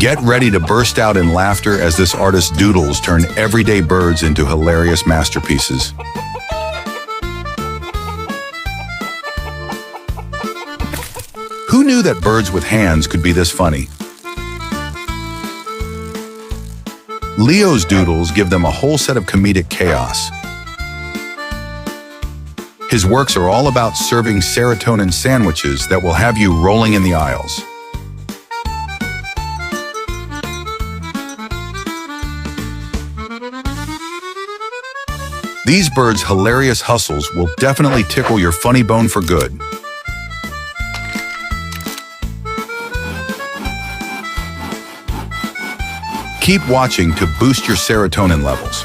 Get ready to burst out in laughter as this artist's doodles turn everyday birds into hilarious masterpieces. Who knew that birds with hands could be this funny? Leo's doodles give them a whole set of comedic chaos. His works are all about serving serotonin sandwiches that will have you rolling in the aisles. These birds' hilarious hustles will definitely tickle your funny bone for good. Keep watching to boost your serotonin levels.